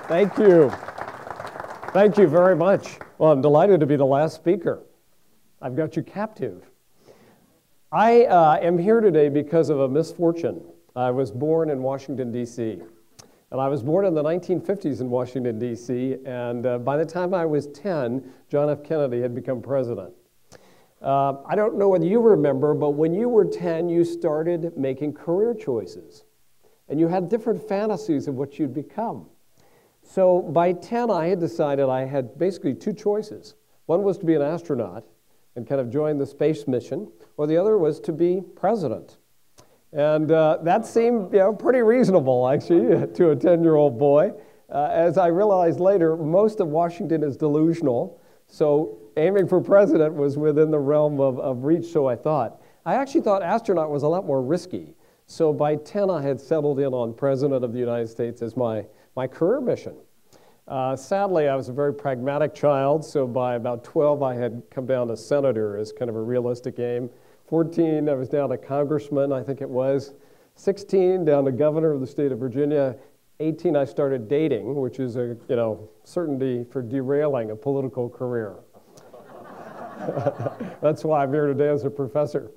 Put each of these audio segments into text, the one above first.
Thank you. Thank you very much. Well, I'm delighted to be the last speaker. I've got you captive. I am here today because of a misfortune. I was born in Washington, D.C., and I was born in the 1950s in Washington, D.C., and by the time I was 10, John F. Kennedy had become president. I don't know whether you remember, but when you were 10, you started making career choices, and you had different fantasies of what you'd become. So by 10, I had decided I had basically two choices. One was to be an astronaut and kind of join the space mission, or the other was to be president. And that seemed pretty reasonable, actually, to a 10-year-old boy. As I realized later, most of Washington is delusional, so aiming for president was within the realm of reach, so I thought. I actually thought astronaut was a lot more risky. So by 10, I had settled in on president of the United States as my career mission. Sadly, I was a very pragmatic child, so by about 12, I had come down to senator as kind of a realistic aim. 14, I was down to congressman, I think it was. 16, down to governor of the state of Virginia. 18, I started dating, which is a certainty for derailing a political career. That's why I'm here today as a professor.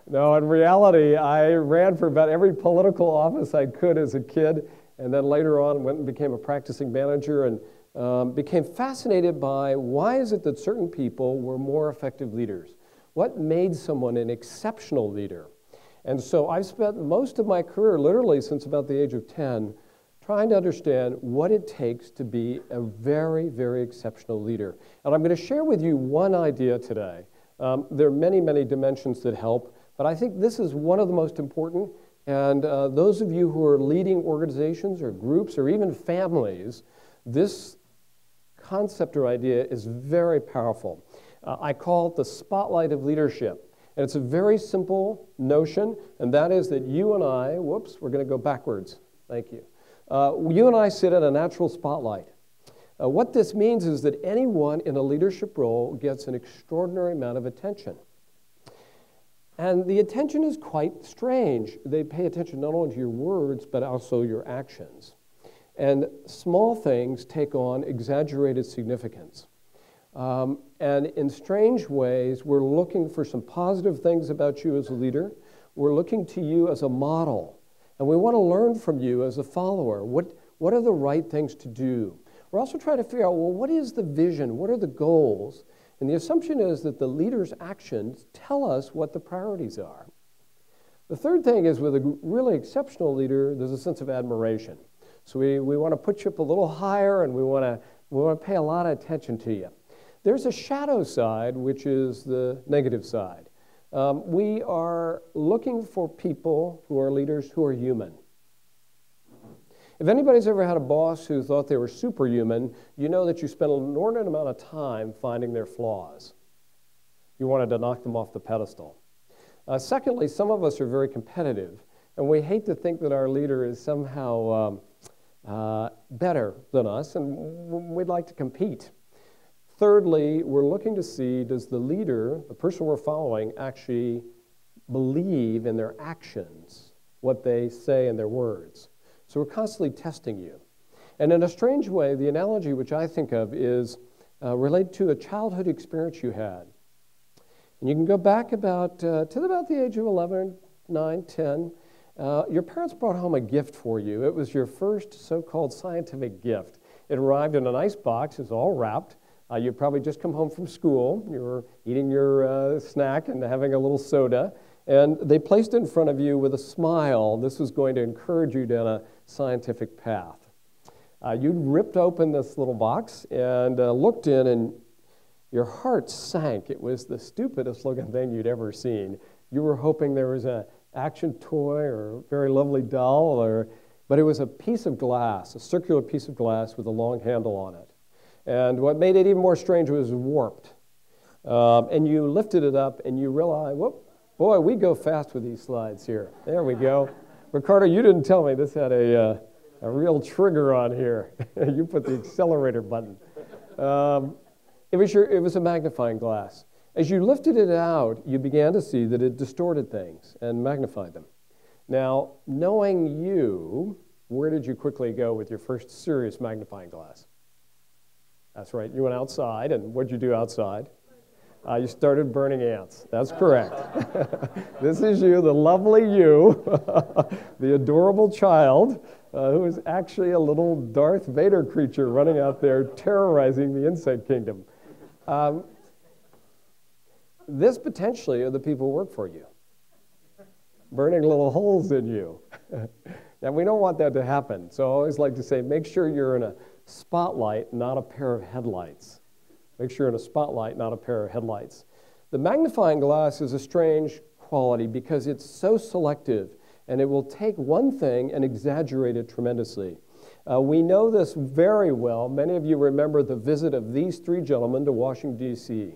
No, in reality, I ran for about every political office I could as a kid, and then later on went and became a practicing manager and became fascinated by why is it that certain people were more effective leaders? What made someone an exceptional leader? And so I've spent most of my career, literally since about the age of 10, trying to understand what it takes to be a very, very exceptional leader. And I'm going to share with you one idea today. There are many, many dimensions that help, but I think this is one of the most important. And those of you who are leading organizations or groups or even families, this concept or idea is very powerful. I call it the spotlight of leadership. And it's a very simple notion, and that is that you and I, whoops, we're going to go backwards. Thank you. You and I sit in a natural spotlight. What this means is that anyone in a leadership role gets an extraordinary amount of attention. And the attention is quite strange. They pay attention not only to your words, but also your actions. And small things take on exaggerated significance. And in strange ways, we're looking for some positive things about you as a leader. We're looking to you as a model. And we want to learn from you as a follower. What are the right things to do? We're also trying to figure out, well, what is the vision? What are the goals? And the assumption is that the leader's actions tell us what the priorities are. The third thing is with a really exceptional leader, there's a sense of admiration. So we want to put you up a little higher, and we want to pay a lot of attention to you. There's a shadow side, which is the negative side. We are looking for people who are leaders who are human. If anybody's ever had a boss who thought they were superhuman, you know that you spent an inordinate amount of time finding their flaws. You wanted to knock them off the pedestal. Secondly, some of us are very competitive, and we hate to think that our leader is somehow better than us, and we'd like to compete. Thirdly, we're looking to see, does the leader, the person we're following, actually believe in their actions, what they say in their words? So we're constantly testing you. And in a strange way, the analogy which I think of is related to a childhood experience you had. And you can go back about to about the age of 11, 9, 10. Your parents brought home a gift for you. It was your first so-called scientific gift. It arrived in a nice box. It was all wrapped. You'd probably just come home from school. You were eating your snack and having a little soda. And they placed it in front of you with a smile. This was going to encourage you down a scientific path. You'd ripped open this little box and looked in, and your heart sank. It was the stupidest looking thing you'd ever seen. You were hoping there was an action toy or a very lovely doll, but it was a piece of glass, a circular piece of glass with a long handle on it. And what made it even more strange was it was warped. And you lifted it up and you realized, whoop, boy, we go fast with these slides here. There we go. Ricardo, you didn't tell me this had a real trigger on here. You put the accelerator button. It was a magnifying glass. As you lifted it out, you began to see that it distorted things and magnified them. Now, knowing you, where did you quickly go with your first serious magnifying glass? That's right, you went outside, and what'd you do outside? You started burning ants. That's correct. This is you, the lovely you, the adorable child who is actually a little Darth Vader creature running out there terrorizing the insect kingdom. This potentially are the people who work for you, burning little holes in you. Now, we don't want that to happen, so I always like to say, make sure you're in a spotlight, not a pair of headlights. Make sure you're in a spotlight, not a pair of headlights. The magnifying glass is a strange quality because it's so selective, and it will take one thing and exaggerate it tremendously. We know this very well. Many of you remember the visit of these three gentlemen to Washington, D.C.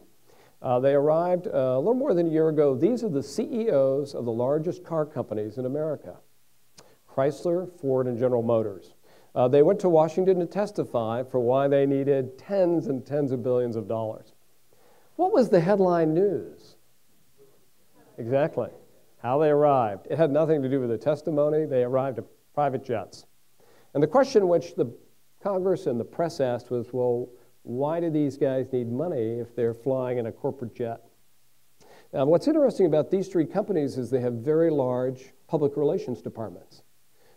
They arrived a little more than a year ago. These are the CEOs of the largest car companies in America: Chrysler, Ford, and General Motors. They went to Washington to testify for why they needed tens and tens of billions of dollars. What was the headline news? Exactly. How they arrived. It had nothing to do with the testimony. They arrived in private jets. And the question which the Congress and the press asked was, well, why do these guys need money if they're flying in a corporate jet? Now, what's interesting about these three companies is they have very large public relations departments.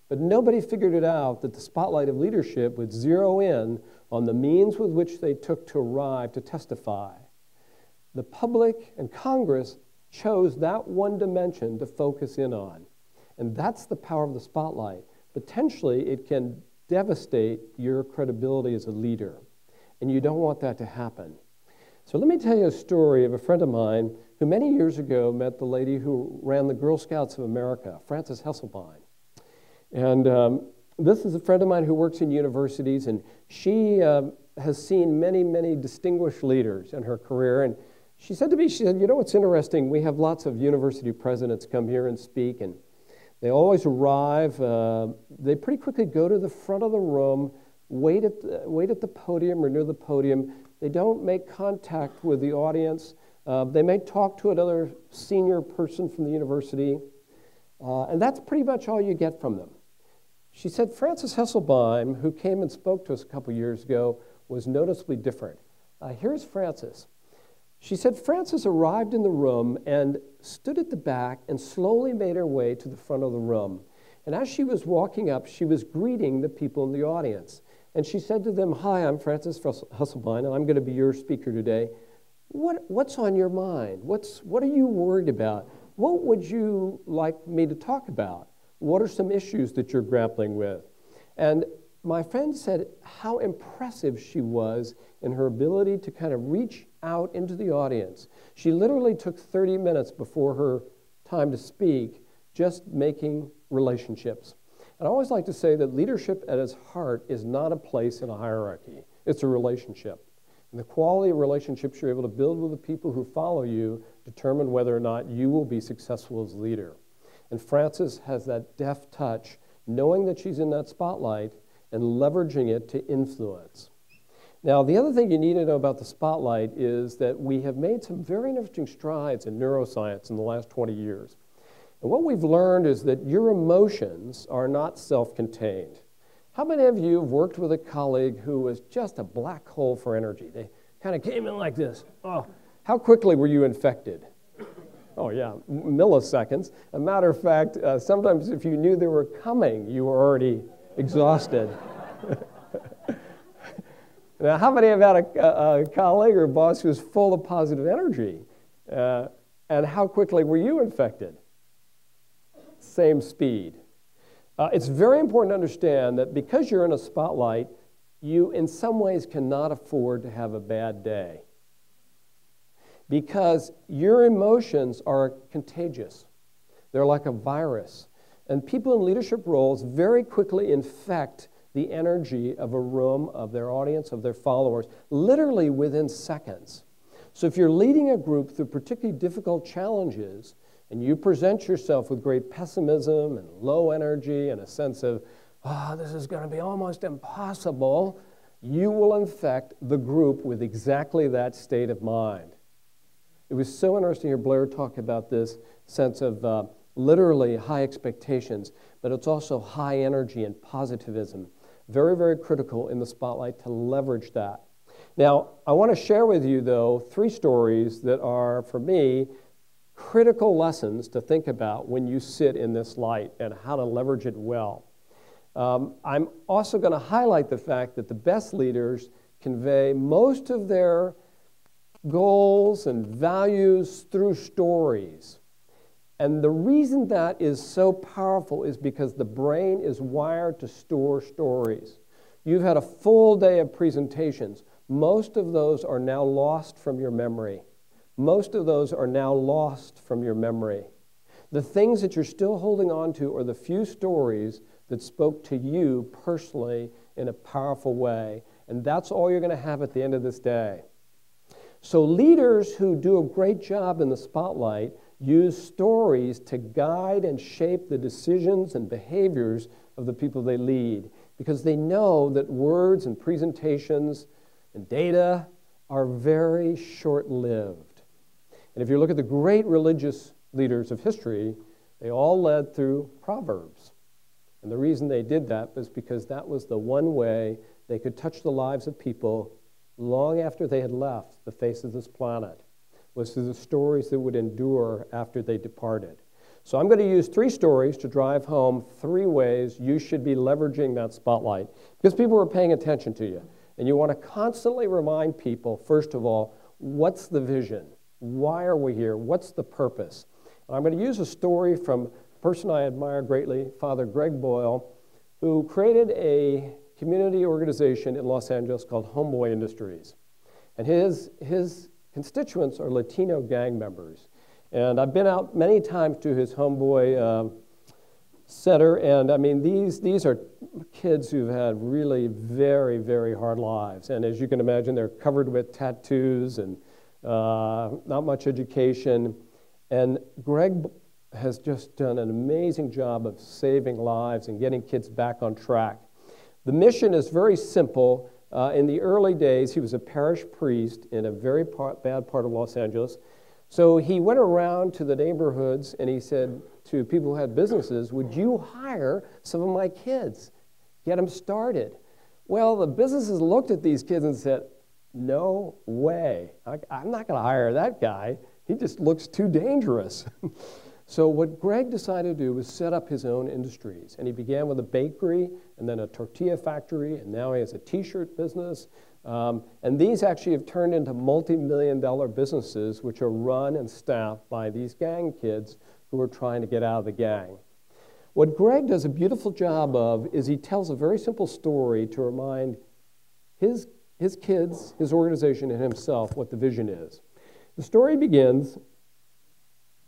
But nobody figured it out that the spotlight of leadership would zero in on the means with which they took to arrive to testify. The public and Congress chose that one dimension to focus in on. And that's the power of the spotlight. Potentially, it can devastate your credibility as a leader. And you don't want that to happen. So let me tell you a story of a friend of mine who many years ago met the lady who ran the Girl Scouts of America, Frances Hesselbein. And this is a friend of mine who works in universities, and she has seen many, many distinguished leaders in her career. And she said to me, she said, you know what's interesting? We have lots of university presidents come here and speak, and they always arrive. They pretty quickly go to the front of the room, wait at the podium or near the podium. They don't make contact with the audience. They may talk to another senior person from the university, and that's pretty much all you get from them. She said Frances Hesselbein, who came and spoke to us a couple years ago, was noticeably different. Here's Frances. She said Frances arrived in the room and stood at the back and slowly made her way to the front of the room. And as she was walking up, she was greeting the people in the audience. And she said to them, hi, I'm Frances Hesselbein, and I'm going to be your speaker today. What's on your mind? What are you worried about? What would you like me to talk about? What are some issues that you're grappling with? And my friend said how impressive she was in her ability to kind of reach out into the audience. She literally took 30 minutes before her time to speak, just making relationships. And I always like to say that leadership at its heart is not a place in a hierarchy. It's a relationship. And the quality of relationships you're able to build with the people who follow you determine whether or not you will be successful as a leader. And Frances has that deft touch, knowing that she's in that spotlight and leveraging it to influence. Now, the other thing you need to know about the spotlight is that we have made some very interesting strides in neuroscience in the last 20 years. And what we've learned is that your emotions are not self-contained. How many of you have worked with a colleague who was just a black hole for energy? They kind of came in like this. Oh, how quickly were you infected? Oh, yeah, milliseconds. A matter of fact, sometimes if you knew they were coming, you were already exhausted. Now, how many have had a colleague or boss who was full of positive energy? And how quickly were you infected? Same speed. It's very important to understand that because you're in a spotlight, you in some ways cannot afford to have a bad day. Because your emotions are contagious. They're like a virus. And people in leadership roles very quickly infect the energy of a room, of their audience, of their followers, literally within seconds. So if you're leading a group through particularly difficult challenges, and you present yourself with great pessimism and low energy and a sense of, this is going to be almost impossible, you will infect the group with exactly that state of mind. It was so interesting to hear Blair talk about this sense of literally high expectations, but it's also high energy and positivism. Very, very critical in the spotlight to leverage that. Now, I want to share with you, though, 3 stories that are, for me, critical lessons to think about when you sit in this light and how to leverage it well. I'm also going to highlight the fact that the best leaders convey most of their goals and values through stories. And the reason that is so powerful is because the brain is wired to store stories. You've had a full day of presentations. Most of those are now lost from your memory. Most of those are now lost from your memory. The things that you're still holding on to are the few stories that spoke to you personally in a powerful way. And that's all you're going to have at the end of this day. So leaders who do a great job in the spotlight use stories to guide and shape the decisions and behaviors of the people they lead, because they know that words and presentations and data are very short-lived. And if you look at the great religious leaders of history, they all led through Proverbs. And the reason they did that was because that was the one way they could touch the lives of people long after they had left the face of this planet, was through the stories that would endure after they departed. So I'm going to use 3 stories to drive home 3 ways you should be leveraging that spotlight, because people are paying attention to you. And you want to constantly remind people, first of all, what's the vision? Why are we here? What's the purpose? And I'm going to use a story from a person I admire greatly, Father Greg Boyle, who created a community organization in Los Angeles called Homeboy Industries. And his constituents are Latino gang members. And I've been out many times to his Homeboy center, and I mean, these are kids who've had really very, very hard lives. And as you can imagine, they're covered with tattoos and not much education. And Greg has just done an amazing job of saving lives and getting kids back on track. The mission is very simple. In the early days, he was a parish priest in a very bad part of Los Angeles. So he went around to the neighborhoods and he said to people who had businesses, would you hire some of my kids? Get them started. Well, the businesses looked at these kids and said, no way. I'm not going to hire that guy. He just looks too dangerous. So what Greg decided to do was set up his own industries. And he began with a bakery and then a tortilla factory, and now he has a t-shirt business. And these actually have turned into multi-million-dollar businesses which are run and staffed by these gang kids who are trying to get out of the gang. What Greg does a beautiful job of is he tells a very simple story to remind his kids, his organization, and himself what the vision is. The story begins,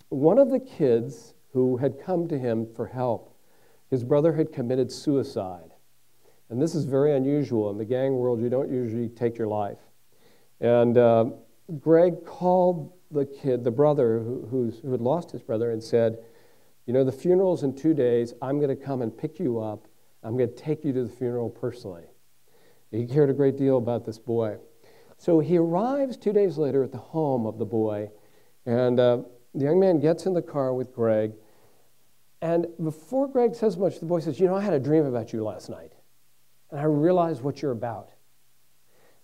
one of the kids who had come to him for help, his brother had committed suicide. And this is very unusual. In the gang world, you don't usually take your life. And Greg called the kid, the brother who had lost his brother, and said, you know, the funeral's in 2 days. I'm going to come and pick you up. I'm going to take you to the funeral personally. He cared a great deal about this boy. So he arrives 2 days later at the home of the boy, and the young man gets in the car with Greg. And before Greg says much, the boy says, you know, I had a dream about you last night. And I realized what you're about.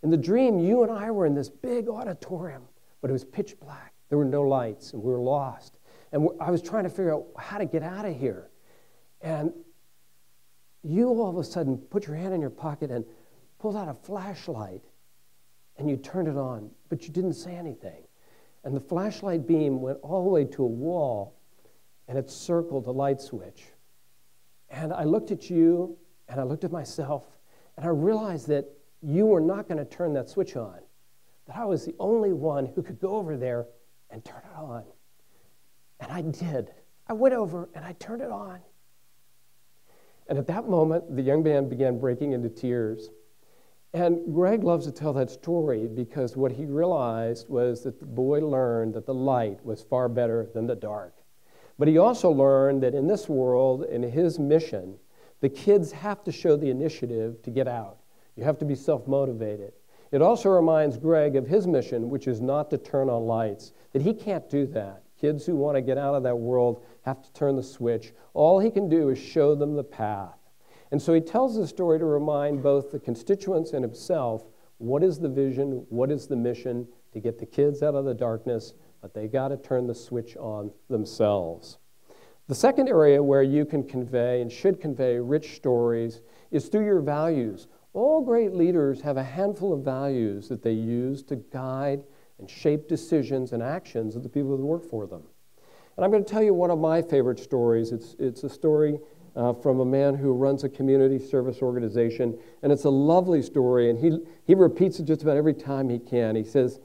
In the dream, you and I were in this big auditorium, but it was pitch black. There were no lights, and we were lost. And I was trying to figure out how to get out of here. And you all of a sudden put your hand in your pocket and pulled out a flashlight, and you turned it on, but you didn't say anything. And the flashlight beam went all the way to a wall, and it circled the light switch. And I looked at you, and I looked at myself, and I realized that you were not going to turn that switch on, that I was the only one who could go over there and turn it on. And I did. I went over, and I turned it on. And at that moment, the young man began breaking into tears. And Greg loves to tell that story because what he realized was that the boy learned that the light was far better than the dark. But he also learned that in this world, in his mission, the kids have to show the initiative to get out. You have to be self-motivated. It also reminds Greg of his mission, which is not to turn on lights, that he can't do that. Kids who want to get out of that world have to turn the switch. All he can do is show them the path. And so he tells the story to remind both the constituents and himself, what is the vision, what is the mission to get the kids out of the darkness, but they got to turn the switch on themselves. The second area where you can convey and should convey rich stories is through your values. All great leaders have a handful of values that they use to guide and shape decisions and actions of the people who work for them. And I'm going to tell you one of my favorite stories. It's a story from a man who runs a community service organization, and it's a lovely story, and he repeats it just about every time he can. He says,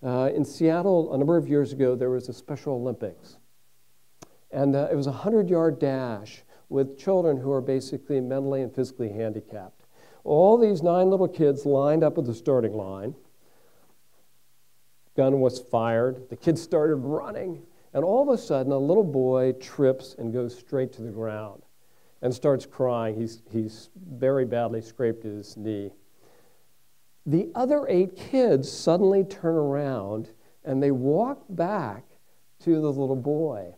in Seattle, a number of years ago, there was a Special Olympics, and it was a 100-yard dash with children who are basically mentally and physically handicapped. All these 9 little kids lined up at the starting line. Gun was fired. The kids started running, and all of a sudden, a little boy trips and goes straight to the ground and starts crying. He's very badly scraped his knee. The other 8 kids suddenly turn around and they walk back to the little boy.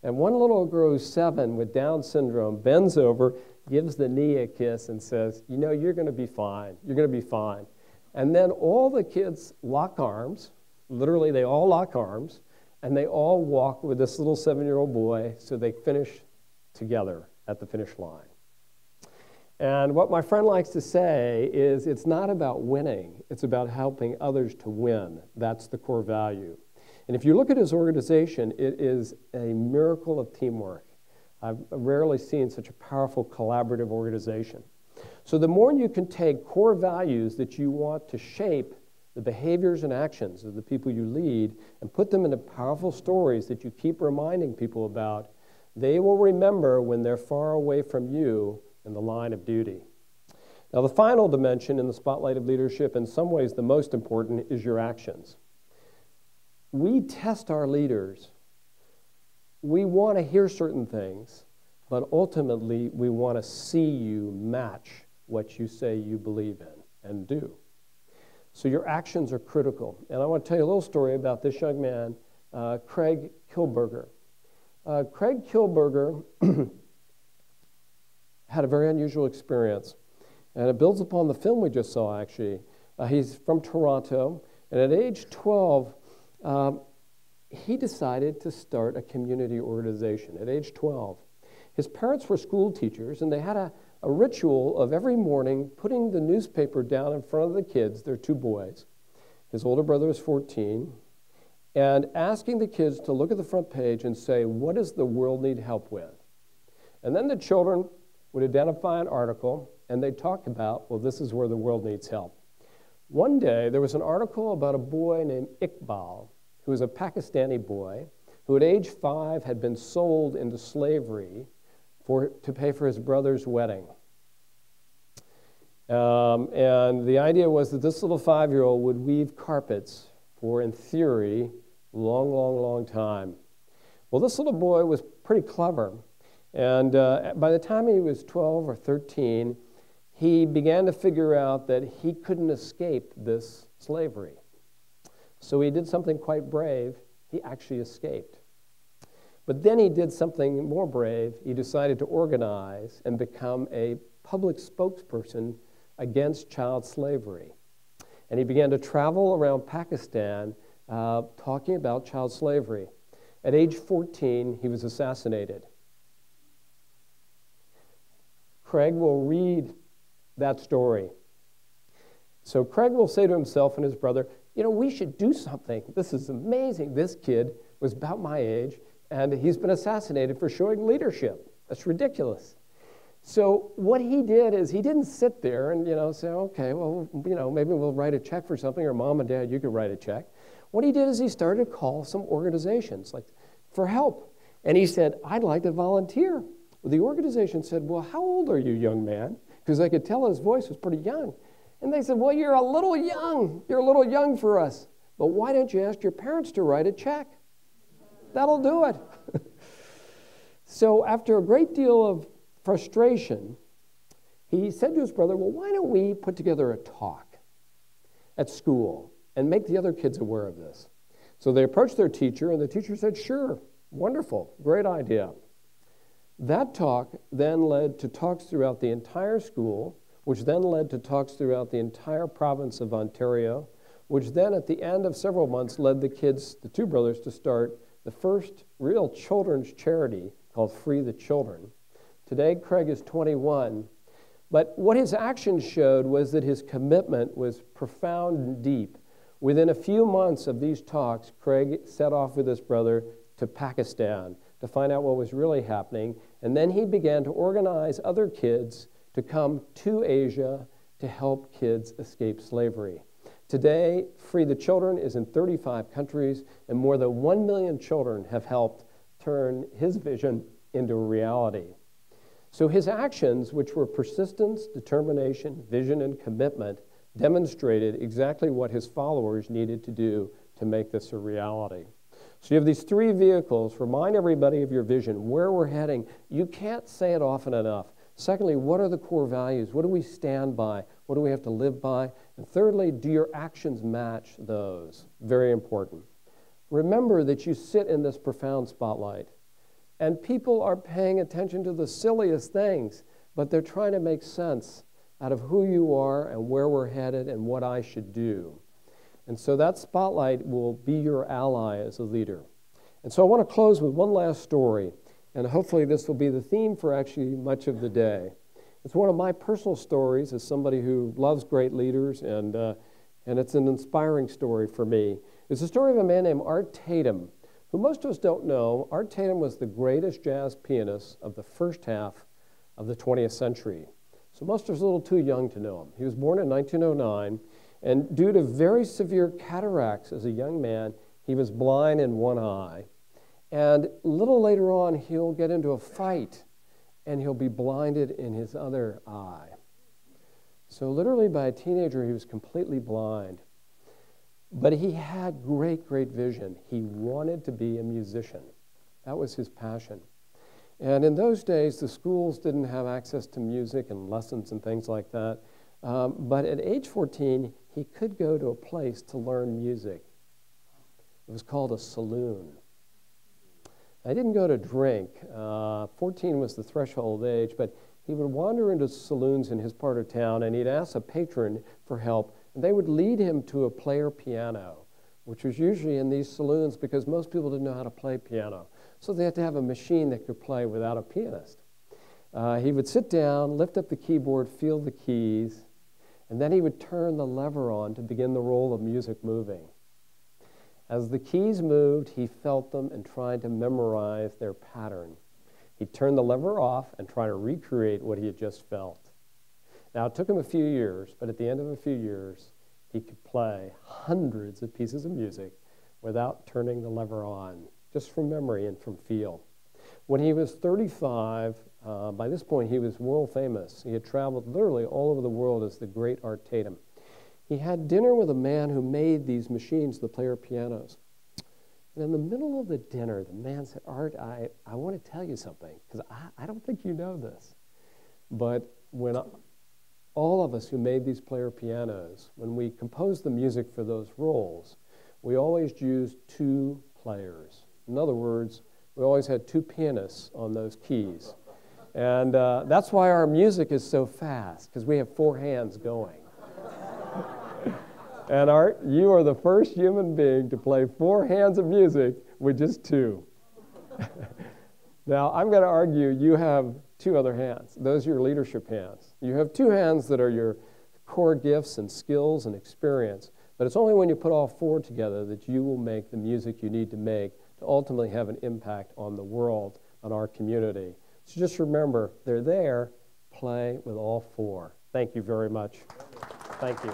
And one little girl who's 7 with Down syndrome bends over, gives the knee a kiss and says, you know, you're going to be fine. You're going to be fine. And then all the kids lock arms. Literally, they all lock arms. And they all walk with this little 7-year-old boy, so they finish together at the finish line. And what my friend likes to say is it's not about winning, it's about helping others to win. That's the core value. And if you look at his organization, it is a miracle of teamwork. I've rarely seen such a powerful collaborative organization. So the more you can take core values that you want to shape the behaviors and actions of the people you lead and put them into powerful stories that you keep reminding people about, they will remember when they're far away from you in the line of duty. Now, the final dimension in the spotlight of leadership, in some ways the most important, is your actions. We test our leaders. We want to hear certain things, but ultimately we want to see you match what you say you believe in and do. So your actions are critical. And I want to tell you a little story about this young man, Craig Kielburger. Craig Kielburger had a very unusual experience, and it builds upon the film we just saw, actually. He's from Toronto, and at age 12, he decided to start a community organization at age 12. His parents were school teachers, and they had a ritual of every morning putting the newspaper down in front of the kids, their 2 boys. His older brother was 14, and asking the kids to look at the front page and say, what does the world need help with? And then the children would identify an article, and they'd talk about, well, this is where the world needs help. One day, there was an article about a boy named Iqbal, who was a Pakistani boy, who at age 5 had been sold into slavery to pay for his brother's wedding. And the idea was that this little 5-year-old would weave carpets for, in theory, long, long, long time. Well, this little boy was pretty clever. And by the time he was 12 or 13, he began to figure out that he couldn't escape this slavery. So he did something quite brave. He actually escaped. But then he did something more brave. He decided to organize and become a public spokesperson against child slavery. And he began to travel around Pakistan talking about child slavery. At age 14, he was assassinated. Craig will read that story. So Craig will say to himself and his brother, you know, we should do something. This is amazing. This kid was about my age, and he's been assassinated for showing leadership. That's ridiculous. So what he did is he didn't sit there and, say, okay, well, maybe we'll write a check for something, or Mom and Dad, you could write a check. What he did is he started to call some organizations for help. And he said, I'd like to volunteer. Well, the organization said, well, how old are you, young man? Because I could tell his voice was pretty young. And they said, well, you're a little young. You're a little young for us. But why don't you ask your parents to write a check? That'll do it. So after a great deal of frustration, he said to his brother, well, why don't we put together a talk at school and make the other kids aware of this? So they approached their teacher, and the teacher said, sure, wonderful, great idea. That talk then led to talks throughout the entire school, which then led to talks throughout the entire province of Ontario, which then at the end of several months led the kids, the two brothers, to start the first real children's charity called Free the Children. Today, Craig is 21, but what his actions showed was that his commitment was profound and deep. Within a few months of these talks, Craig set off with his brother to Pakistan to find out what was really happening, and then he began to organize other kids to come to Asia to help kids escape slavery. Today, Free the Children is in 35 countries, and more than 1 million children have helped turn his vision into a reality. So his actions, which were persistence, determination, vision, and commitment, demonstrated exactly what his followers needed to do to make this a reality. So you have these three vehicles. Remind everybody of your vision, where we're heading. You can't say it often enough. Secondly, what are the core values? What do we stand by? What do we have to live by? And thirdly, do your actions match those? Very important. Remember that you sit in this profound spotlight, and people are paying attention to the silliest things, but they're trying to make sense out of who you are and where we're headed and what I should do. And so that spotlight will be your ally as a leader. And so I want to close with one last story, and hopefully this will be the theme for actually much of the day. It's one of my personal stories as somebody who loves great leaders, and it's an inspiring story for me. It's the story of a man named Art Tatum, who most of us don't know. Art Tatum was the greatest jazz pianist of the first half of the 20th century. So most of us are a little too young to know him. He was born in 1909, and due to very severe cataracts as a young man, he was blind in one eye. And a little later on, he'll get into a fight, and he'll be blinded in his other eye. So literally by a teenager, he was completely blind. But he had great, great vision. He wanted to be a musician. That was his passion. And in those days, the schools didn't have access to music and lessons and things like that. But at age 14, he could go to a place to learn music. It was called a saloon. I didn't go to drink. 14 was the threshold age, but he would wander into saloons in his part of town, and he'd ask a patron for help, and they would lead him to a player piano, which was usually in these saloons because most people didn't know how to play piano. So they had to have a machine that could play without a pianist. He would sit down, lift up the keyboard, feel the keys, and then he would turn the lever on to begin the roll of music moving. As the keys moved, he felt them and tried to memorize their pattern. He'd turn the lever off and try to recreate what he had just felt. Now, it took him a few years, but at the end of a few years, he could play hundreds of pieces of music without turning the lever on, just from memory and from feel. When he was 35, by this point, he was world famous. He had traveled literally all over the world as the great Art Tatum. He had dinner with a man who made these machines, the player pianos. And in the middle of the dinner, the man said, Art, I want to tell you something, because I don't think you know this. But when all of us who made these player pianos, when we composed the music for those rolls, we always used two players. In other words, we always had two pianists on those keys. And that's why our music is so fast, because we have four hands going. And Art, you are the first human being to play four hands of music with just two. Now, I'm going to argue you have two other hands. Those are your leadership hands. You have two hands that are your core gifts and skills and experience, but it's only when you put all four together that you will make the music you need to make to ultimately have an impact on the world, on our community. So just remember, they're there. Play with all four. Thank you very much. Thank you.